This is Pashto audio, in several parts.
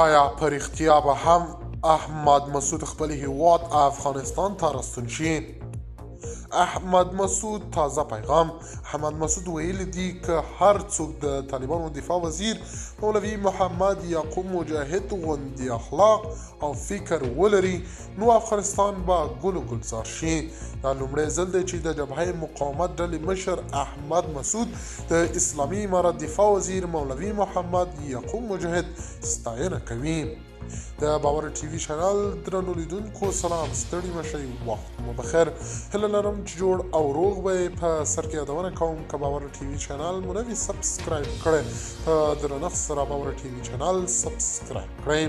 آیا په رښتیا به هم احمد مسعود خپل هیواد افغانستان ته راستون شي؟ احمد مسعود تازه پیغام. احمد مسعود ویلي دي که هر څوک د طالبانو دفاع وزیر مولوي محمد یعقوب مجاهد غوندې اخلاق او فکر ولري نو افغانستان به ګل و ګلزار شي. دا لومړی ځل دی چې د جبهه مقاومت ډلې مشر احمد مسعود د اسلامي امارت دفاع وزیر مولوي محمد یعقوب مجاهد ستاینه کوي. د باور ټي وي چینل درنو لیدونکو سلام، ستړي مشئ، وخت مو بخیر. هیله لرم چې جوړ او روغ به په سر کې یادونه کوم که باور ټي وي چینل مو نه وي سبسکرایب کړی، په درنښت سره باور ټي وي چینل سبسکرایب کړئ.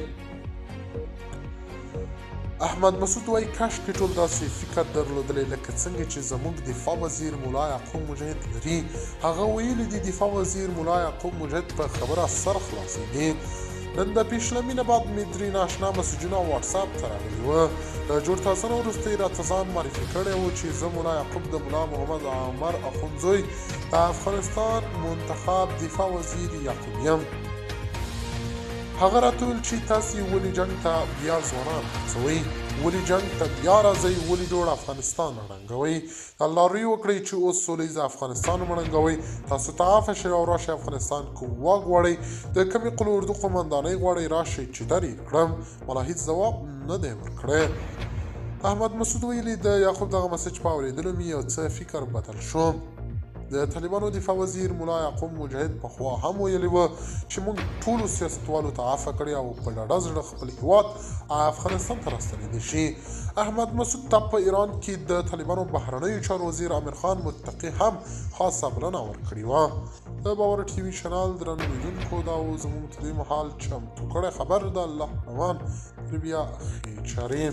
احمد مسعود وایي کاشکې ټول داسې فکر درلودلی لکه څنګه چې زموږ دفاع وزیر ملا یعقوب مجاهد لري. هغه ویلي دي دفاع وزیر ملا یعقوب مجاهد په خبره سر خلاصېږي. نن د پیشلمي نه بعد مې درې ناشنا مسجونه واټساپ ته راغلي وه. د جوړتاسنه وروسته یې راته ځان معرفي کړی و چې زه ملا یعقوب د ملا محمد عمر اخندزوی د افغانستان منتخب دفاع وزیر یعقوب یم. هغه راته ویل چې تاسې ولې جنګ ته بیا ځوانان هڅوئ، ولې جنګ ته بیا راځئ، ولې جوړ افغانستان ړنګوئ. الله روی وکړئ چې اوس سولیز افغانستان وړنګوئ. تاسو ته عفه شئ او راشئ افغانستان که وغواړئ د کمې قلو اردو قومندانۍ غواړئ راشئ چې در یې کړم. ملا هېڅ ځواب نه دی ورکړی. احمد مسعود ویلي د یعقوب دغه مسج په اورېدلو مې یو څه فکر بدل شو. د طالبانو دفاع وزیر ملا یعقوب مجاهد پخوا هم ویلي وه چې موږ ټولو سیاستوالو ته عفه کړې او په ډاډه زړه خپل هیواد افغانستان ته راستنېدی شي. احمد مسعود ته په ایران کې د طالبانو بهرنیو چارو وزیر امیر خان متقي هم خاصه بلنه ورکړې وه. د باور ټي وي چینل درنو لیدونکو دا و زموږ د دې مهال چمتو کړی خبر د الله رحمان تر بیا ښې چارې.